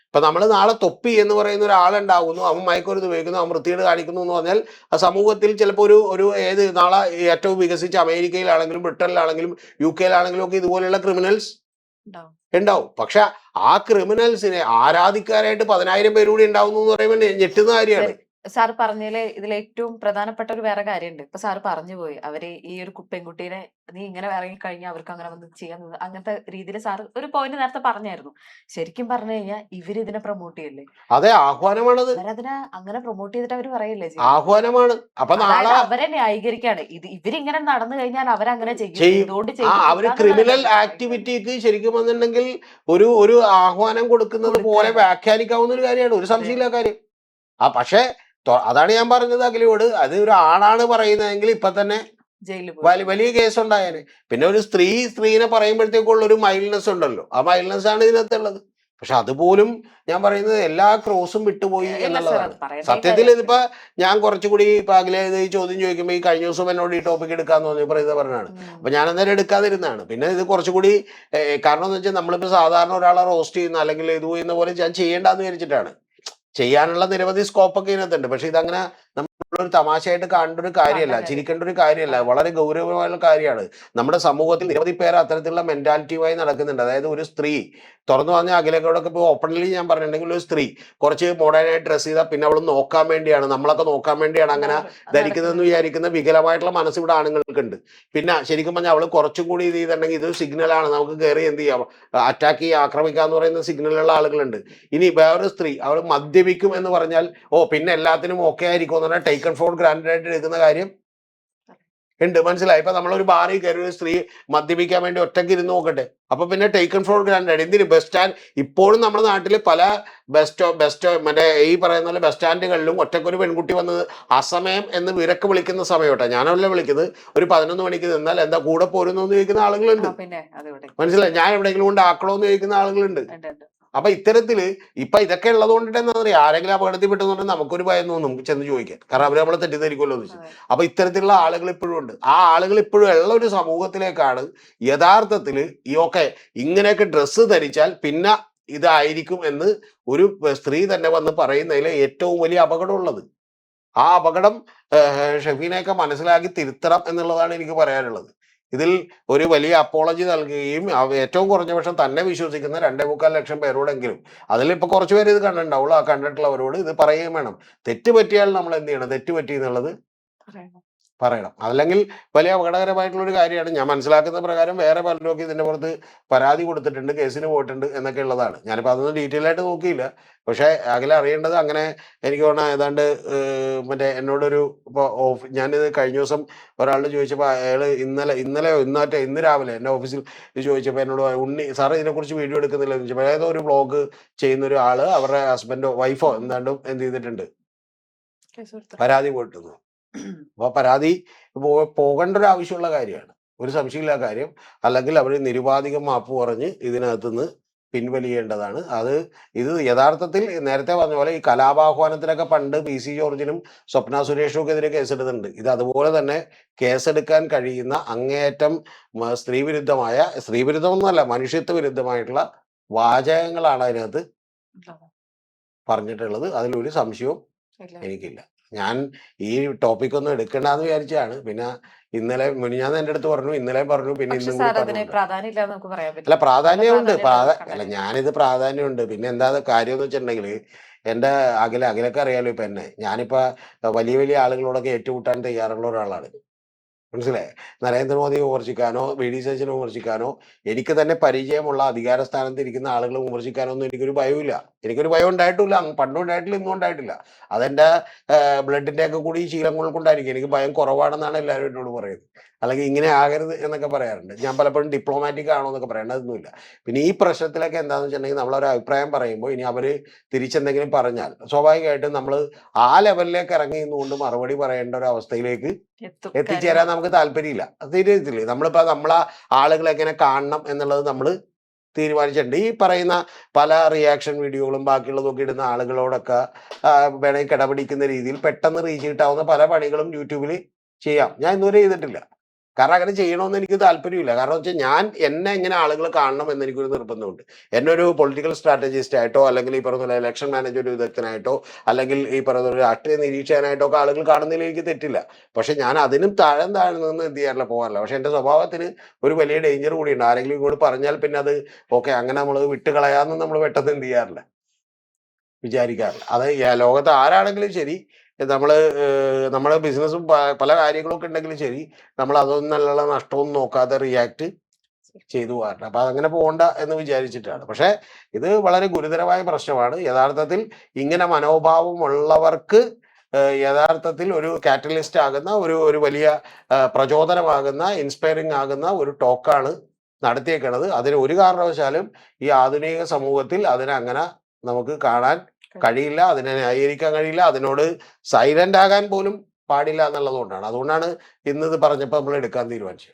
ഇപ്പൊ നമ്മൾ നാളെ തൊപ്പി എന്ന് പറയുന്ന ഒരാളുണ്ടാകുന്നു, അവൻ മയക്കുമരുന്ന് ഉപയോഗിക്കുന്നു, അവൻ വൃത്തികേട് കാണിക്കുന്നു എന്ന് പറഞ്ഞാൽ ആ സമൂഹത്തിൽ ചിലപ്പോൾ ഒരു ഏത് നാളെ ഏറ്റവും വികസിച്ച അമേരിക്കയിലാണെങ്കിലും ബ്രിട്ടനിലാണെങ്കിലും UK-യിലാണെങ്കിലും ഒക്കെ ഇതുപോലെയുള്ള ക്രിമിനൽസ് ഉണ്ടാവും. ഉണ്ടാവും. പക്ഷെ ആ ക്രിമിനൽസിനെ ആരാധിക്കാനായിട്ട് 10,000 പേര് കൂടി ഉണ്ടാവുന്നു എന്ന് പറയുമ്പോൾ ഞെട്ടുന്ന കാര്യമാണ്. ശരി. സാർ പറഞ്ഞതില് ഇതിൽ ഏറ്റവും പ്രധാനപ്പെട്ട ഒരു വേറെ കാര്യമുണ്ട്. ഇപ്പൊ സാറ് പറഞ്ഞു പോയി. അവര് ഈ ഒരു പെൺകുട്ടീനെ നീ ഇങ്ങനെ ഇറങ്ങിക്കഴിഞ്ഞാൽ അവർക്ക് അങ്ങനെ വന്ന് ചെയ്യാൻ അങ്ങനത്തെ രീതിയിൽ സാർ ഒരു പോയിന്റ് നേരത്തെ പറഞ്ഞായിരുന്നു. ശരിക്കും പറഞ്ഞു കഴിഞ്ഞാൽ ഇവര് ഇതിനെ പ്രൊമോട്ട് ചെയ്യല്ലേ? അതെ, ആഹ്വാനമാണത്. അവരതിനെ അങ്ങനെ പ്രൊമോട്ട് ചെയ്തിട്ട് അവര് പറയല്ലേ ചെയ്യുന്നത്? ആഹ്വാനമാണ്. അപ്പൊ അതായത് നാളെ അവരെ ന്യായീകരിക്കാണ്. ഇവരിങ്ങനെ നടന്നു കഴിഞ്ഞാൽ അവരങ്ങനെ ചെയ്യും. ചെയ്യും. ഇതുകൊണ്ട് അവര് ചെയ്യിപ്പിക്കാന്നുള്ളതല്ല ക്രിമിനൽ അവര് പറയുന്നത്. ആക്ടിവിറ്റിക്ക് ശരിക്കും വന്നിട്ടുണ്ടെങ്കിൽ ഒരു ആഹ്വാനം കൊടുക്കുന്നത് പോലെ കൊടുക്കാണ്. വ്യാഖ്യാനിക്കാവുന്ന ഒരു കാര്യമാണ്. ഒരു അതെ. സംശയമില്ല കാര്യം. പക്ഷേ അതാണ് ഞാൻ പറഞ്ഞത് അഖിലോട്, അത് ഒരു ആണാണ് പറയുന്നതെങ്കിൽ ഇപ്പൊ തന്നെ ജയിലിൽ പോയി. വലിയ കേസ് ഉണ്ടായേനെ. പിന്നെ ഒരു സ്ത്രീനെ പറയുമ്പോഴത്തേക്കുള്ള ഒരു മൈൽഡ്നെസ് ഉണ്ടല്ലോ, ആ മൈൽഡ്നെസ് ആണ് ഇതിനകത്തുള്ളത്. പക്ഷെ അതുപോലും ഞാൻ പറയുന്നത് എല്ലാ ക്രോസും വിട്ടുപോയി ഇല്ല സാർ, എന്നുള്ളതാണ്. അത് പറയേണ്ട സത്യത്തിൽ കാര്യമില്ല. ഇതിപ്പോ ഞാൻ കുറച്ചുകൂടി ഇപ്പൊ അഖില ഇത് ഈ ചോദ്യം ചോദിക്കുമ്പോൾ ഈ കഴിഞ്ഞ ദിവസം എന്നോട് ഈ ടോപ്പിക് എടുക്കാന്ന് പറഞ്ഞപ്പോൾ ഇത് പറഞ്ഞാണ്. അപ്പൊ ഞാൻ അന്നേരം എടുക്കാതിരുന്നതാണ്. പിന്നെ ഇത് കുറച്ചുകൂടി കാരണം എന്ന് വെച്ചാൽ നമ്മളിപ്പോ സാധാരണ ഒരാളെ റോസ്റ്റ് ചെയ്യുന്ന അല്ലെങ്കിൽ ഇത് ചെയ്യുന്ന പോലെ ഞാൻ ചെയ്യേണ്ടെന്ന് വിചാരിച്ചിട്ടാണ്. ചെയ്യാനുള്ള നിരവധി സ്കോപ്പൊക്കെ ഇതിനകത്തുണ്ട്. പക്ഷെ ഇതങ്ങനെ നമ്മളൊരു തമാശയായിട്ട് കാണേണ്ട ഒരു കാര്യമല്ല, ചിരിക്കേണ്ട ഒരു കാര്യമല്ല, വളരെ ഗൗരവമായുള്ള കാര്യമാണ്. നമ്മുടെ സമൂഹത്തിൽ നിരവധി പേർ അത്തരത്തിലുള്ള മെന്റാലിറ്റിയുമായി നടക്കുന്നുണ്ട്. അതായത് ഒരു സ്ത്രീ, തുറന്നു പറഞ്ഞ അഖിലയോടൊക്കെ ഇപ്പോൾ ഓപ്പൺലി ഞാൻ പറഞ്ഞിട്ടുണ്ടെങ്കിൽ, ഒരു സ്ത്രീ കുറച്ച് മോഡേണായിട്ട് ഡ്രസ് ചെയ്താൽ പിന്നെ അവൾ നോക്കാൻ വേണ്ടിയാണ്, നമ്മളൊക്കെ നോക്കാൻ വേണ്ടിയാണ് അങ്ങനെ ധരിക്കുന്നതെന്ന് വിചാരിക്കുന്ന വികലമായിട്ടുള്ള മനസ്സ് ഇവിടെ ആണുങ്ങൾക്കുണ്ട്. പിന്നെ ശരിക്കും പറഞ്ഞാൽ അവൾ കുറച്ചും കൂടി ഇത് ചെയ്തിട്ടുണ്ടെങ്കിൽ ഇതൊരു സിഗ്നലാണ്, നമുക്ക് കയറി എന്ത് ചെയ്യാം, അറ്റാക്ക് ചെയ്യുക, ആക്രമിക്കുക പറയുന്ന സിഗ്നലുള്ള ആളുകളുണ്ട്. ഇനി വേറൊരു സ്ത്രീ അവൾ മദ്യപിക്കും എന്ന് പറഞ്ഞാൽ പിന്നെ എല്ലാത്തിനും ഓക്കെ ആയിരിക്കും എന്ന് പറഞ്ഞാൽ ടേക്കൺ ഫോർ ഗ്രാൻഡഡ് ആയിട്ട് എടുക്കുന്ന കാര്യം ഉണ്ട്. മനസ്സിലായി? ഇപ്പൊ നമ്മളൊരു ബാറിൽ കയറി ഒരു സ്ത്രീ മദ്യപിക്കാൻ വേണ്ടി ഒറ്റയ്ക്ക് ഇരുന്ന് നോക്കട്ടെ, അപ്പൊ പിന്നെ ടേക്കൺ ഫോർ ഗ്രാൻഡഡ്. എന്തിന് ബസ് സ്റ്റാൻഡ്, ഇപ്പോഴും നമ്മുടെ നാട്ടിൽ പല ബെസ്റ്റ് മറ്റേ ഈ പറയുന്ന പോലെ ബസ് സ്റ്റാൻഡുകളിലും ഒറ്റക്കൊരു പെൺകുട്ടി വന്നത് അസമയം എന്ന് വിരക്ക് വിളിക്കുന്ന സമയട്ടെ, ഞാനല്ല വിളിക്കുന്നത്, ഒരു 11 മണിക്ക് നിന്നാൽ എന്താ കൂടെ പോരുന്നു എന്ന് ചോദിക്കുന്ന ആളുകളുണ്ട്. മനസ്സിലായി? ഞാൻ എവിടെയെങ്കിലും കൊണ്ട് ആക്കണോ എന്ന് ചോദിക്കുന്ന ആളുകളുണ്ട്. അപ്പൊ ഇത്തരത്തില് ഇപ്പൊ ഇതൊക്കെ ഉള്ളത് കൊണ്ടിട്ട് എന്താ പറയുക, ആരെങ്കിലും അപകടത്തിൽപ്പെട്ടെന്ന് നമുക്കൊരു ഭയം തോന്നും ചെന്ന് ചോദിക്കാൻ, കാരണം അവര് നമ്മളെ തെറ്റിദ്ധരിക്കുമല്ലോ എന്ന് വെച്ചാൽ. അപ്പൊ ഇത്തരത്തിലുള്ള ആളുകൾ ഇപ്പോഴും ഉണ്ട്. ആ ആളുകൾ ഇപ്പോഴും ഉള്ള ഒരു സമൂഹത്തിലേക്കാണ് യഥാർത്ഥത്തിൽ ഈ ഇങ്ങനെയൊക്കെ ഡ്രസ്സ് ധരിച്ചാൽ പിന്നെ ഇതായിരിക്കും എന്ന് ഒരു സ്ത്രീ തന്നെ വന്ന് പറയുന്നതിൽ ഏറ്റവും വലിയ അപകടമുള്ളത്. ആ അപകടം ഷെഫീനെയൊക്കെ മനസ്സിലാക്കി തിരുത്തണം എന്നുള്ളതാണ് എനിക്ക് പറയാനുള്ളത്. ഇതിൽ ഒരു വലിയ അപ്പോളജി നൽകുകയും ഏറ്റവും കുറഞ്ഞ പക്ഷം തന്നെ വിശ്വസിക്കുന്ന 2.25 ലക്ഷം പേരോടെങ്കിലും, അതിലിപ്പോൾ കുറച്ച് പേര് ഇത് കണ്ടിട്ടുണ്ടാവുള്ളൂ, ആ കണ്ടിട്ടുള്ളവരോട് ഇത് പറയുകയും വേണം. തെറ്റ് പറ്റിയാൽ നമ്മൾ എന്ത് ചെയ്യണം, തെറ്റ് പറ്റി എന്നുള്ളത് പറയണം. അല്ലെങ്കിൽ വലിയ അപകടകരമായിട്ടുള്ള ഒരു കാര്യമാണ്. ഞാൻ മനസ്സിലാക്കുന്ന പ്രകാരം വേറെ പലരൊക്കെ ഇതിന്റെ പുറത്ത് പരാതി കൊടുത്തിട്ടുണ്ട്, കേസിന് പോയിട്ടുണ്ട് എന്നൊക്കെ ഉള്ളതാണ്. ഞാനിപ്പോൾ അതൊന്നും ഡീറ്റെയിൽ ആയിട്ട് നോക്കിയില്ല. പക്ഷെ അഖില അറിയേണ്ടത്, അങ്ങനെ എനിക്ക് തോന്നുന്ന ഏതാണ്ട് മറ്റേ എന്നോടൊരു ഞാനിത് കഴിഞ്ഞ ദിവസം ഒരാളോട് ചോദിച്ചപ്പോൾ അയാള് ഇന്ന് രാവിലെ എൻ്റെ ഓഫീസിൽ ഇത് ചോദിച്ചപ്പോൾ എന്നോട് ഉണ്ണി സാറ് ഇതിനെക്കുറിച്ച് വീഡിയോ എടുക്കുന്നില്ല എന്ന് ചോദിച്ചപ്പോൾ, ഏതോ ഒരു വ്ളോഗ് ചെയ്യുന്ന ഒരു ആള് അവരുടെ ഹസ്ബൻഡോ വൈഫോ എന്താണ്ടും എന്ത് ചെയ്തിട്ടുണ്ട്, പരാതി പോയിട്ടുണ്ട്. അപ്പൊ പരാതി പോകേണ്ട ഒരു ആവശ്യമുള്ള കാര്യമാണ്, ഒരു സംശയമില്ല കാര്യം. അല്ലെങ്കിൽ അവർ നിരുപാധികം മാപ്പ് പറഞ്ഞ് ഇതിനകത്തുനിന്ന് പിൻവലിയേണ്ടതാണ്. ഇത് യഥാർത്ഥത്തിൽ നേരത്തെ പറഞ്ഞ പോലെ ഈ കലാപാഹ്വാനത്തിലൊക്കെ പണ്ട് PC ജോർജിനും സ്വപ്ന സുരേഷും എതിരെ കേസെടുത്തിട്ടുണ്ട്. ഇത് അതുപോലെ തന്നെ കേസെടുക്കാൻ കഴിയുന്ന അങ്ങേയറ്റം സ്ത്രീവിരുദ്ധമൊന്നുമല്ല, മനുഷ്യത്വ വിരുദ്ധമായിട്ടുള്ള വാചകങ്ങളാണ് അതിനകത്ത് പറഞ്ഞിട്ടുള്ളത്. അതിലൊരു സംശയവും എനിക്കില്ല. ഞാൻ ഈ ടോപ്പിക് ഒന്നും എടുക്കണ്ടെന്ന് വിചാരിച്ചാണ്. പിന്നെ ഇന്നലെ മിനിഞ്ഞാന്ന് എൻ്റെ അടുത്ത് പറഞ്ഞു, ഇന്നലെ പറഞ്ഞു, പിന്നെ ഇന്നും കൂടി പറഞ്ഞു. അല്ല, പ്രാധാന്യമുണ്ട്. അല്ല, ഞാനിത് പ്രാധാന്യമുണ്ട്. പിന്നെ എന്താ കാര്യം എന്ന് വെച്ചിട്ടുണ്ടെങ്കിൽ, എൻ്റെ അഖിലൊക്കെ അറിയാലോ ഇപ്പൊ എന്നെ. ഞാനിപ്പോ വലിയ വലിയ ആളുകളോടൊക്കെ ഏറ്റുമുട്ടാൻ തയ്യാറുള്ള ഒരാളാണ്. മനസ്സിലായേ? നരേന്ദ്രമോദിയെ വിമർശിക്കാനോ വി ഡി സതീശനെ വിമർശിക്കാനോ എനിക്ക് തന്നെ പരിചയമുള്ള അധികാര സ്ഥാനത്ത് ഇരിക്കുന്ന ആളുകളെ വിമർശിക്കാനോ ഒന്നും എനിക്കൊരു ഭയമില്ല. എനിക്കൊരു ഭയം ഉണ്ടായിട്ടില്ല, പണ്ടും ഉണ്ടായിട്ടില്ല, ഇന്നും ഉണ്ടായിട്ടില്ല. അതെന്റെ ബ്ലഡിന്റെ ഒക്കെ കൂടി ശീലങ്ങൾ കൊണ്ടായിരിക്കും. എനിക്ക് ഭയം കുറവാണെന്നാണ് എല്ലാവരും എന്നോട് പറയുന്നത്. അല്ലെങ്കിൽ ഇങ്ങനെ ആകരുത് എന്നൊക്കെ പറയാറുണ്ട്. ഞാൻ പലപ്പോഴും ഡിപ്ലോമാറ്റിക് ആണോ എന്നൊക്കെ പറയേണ്ടതൊന്നുമില്ല. പിന്നെ ഈ പ്രശ്നത്തിലൊക്കെ എന്താണെന്ന് വെച്ചിട്ടുണ്ടെങ്കിൽ നമ്മളൊരു അഭിപ്രായം പറയുമ്പോൾ ഇനി അവര് തിരിച്ചെന്തെങ്കിലും പറഞ്ഞാൽ സ്വാഭാവികമായിട്ടും നമ്മൾ ആ ലെവലിലേക്ക് ഇറങ്ങി നിന്നുകൊണ്ട് മറുപടി പറയേണ്ട ഒരു അവസ്ഥയിലേക്ക് എത്തും എത്തിച്ചേരാൻ കാര്യം. നമുക്ക് താല്പര്യമില്ല. തീരുമാനത്തില്ലേ നമ്മളിപ്പോ നമ്മളെ ആളുകളെ എങ്ങനെ കാണണം എന്നുള്ളത് നമ്മൾ തീരുമാനിച്ചിട്ടുണ്ട്. ഈ പറയുന്ന പല റിയാക്ഷൻ വീഡിയോകളും ബാക്കിയുള്ളതൊക്കെ ഇടുന്ന ആളുകളോടൊക്കെ വേണമെങ്കിൽ കിടപിടിക്കുന്ന രീതിയിൽ പെട്ടെന്ന് റീച്ച് കിട്ടാവുന്ന പല പണികളും യൂട്യൂബിൽ ചെയ്യാം. ഞാൻ ഇതുവരെ ചെയ്തിട്ടില്ല. കാരണം അങ്ങനെ ചെയ്യണമെന്ന് എനിക്ക് താല്പര്യമില്ല. കാരണം വെച്ചാൽ ഞാൻ എന്നെ എങ്ങനെ ആളുകൾ കാണണം എന്ന് എനിക്കൊരു നിർബന്ധമുണ്ട്. എന്നെ ഒരു പൊളിറ്റിക്കൽ സ്ട്രാറ്റജിസ്റ്റ് ആയിട്ടോ അല്ലെങ്കിൽ ഈ പറഞ്ഞ പോലെ ഇലക്ഷൻ മാനേജ്മെന്റ് വിദഗ്ധനായിട്ടോ അല്ലെങ്കിൽ ഈ പറയുന്ന ഒരു രാഷ്ട്രീയ നിരീക്ഷകനായിട്ടോ ഒക്കെ ആളുകൾ കാണുന്നതിൽ എനിക്ക് തെറ്റില്ല. പക്ഷെ ഞാൻ അതിനും താഴെ നിന്ന് എന്ത് ചെയ്യാറില്ല, പോകാറില്ല. പക്ഷെ എൻ്റെ സ്വഭാവത്തിന് ഒരു വലിയ ഡേഞ്ചർ കൂടിയുണ്ട്. ആരെങ്കിലും ഇങ്ങോട്ട് പറഞ്ഞാൽ പിന്നെ അത് ഓക്കെ അങ്ങനെ നമ്മൾ വിട്ടുകളയാന്ന് നമ്മൾ പെട്ടെന്ന് എന്ത് ചെയ്യാറില്ല, വിചാരിക്കാറില്ല. അത് ലോകത്ത് ആരാണെങ്കിലും ശരി, നമ്മള് നമ്മുടെ ബിസിനസ്സും പല കാര്യങ്ങളൊക്കെ ഉണ്ടെങ്കിലും ശരി, നമ്മൾ അതൊന്നുള്ള നഷ്ടമൊന്നും നോക്കാതെ റിയാക്ട് ചെയ്തു പോകാറുണ്ട്. അപ്പൊ അതങ്ങനെ പോകണ്ട എന്ന് വിചാരിച്ചിട്ടാണ്. പക്ഷെ ഇത് വളരെ ഗുരുതരമായ പ്രശ്നമാണ്. യഥാർത്ഥത്തിൽ ഇങ്ങനെ മനോഭാവമുള്ളവർക്ക് യഥാർത്ഥത്തിൽ ഒരു കാറ്റലിസ്റ്റ് ആകുന്ന ഒരു വലിയ പ്രചോദനമാകുന്ന ഇൻസ്പയറിംഗ് ആകുന്ന ഒരു ടോക്കാണ് നടത്തിയേക്കണത്. അതിന് ഒരു കാരണവശാലും ഈ ആധുനിക സമൂഹത്തിൽ അതിനെ അങ്ങനെ നമുക്ക് കാണാൻ കഴിയില്ല, അതിനെ ന്യായീകരിക്കാൻ കഴിയില്ല, അതിനോട് സൈലന്റ് ആകാൻ പോലും പാടില്ല എന്നുള്ളത് കൊണ്ടാണ്. അതുകൊണ്ടാണ് ഇന്ന് ഇത് പറഞ്ഞപ്പോൾ നമ്മൾ എടുക്കാൻ തീരുമാനിച്ചത്.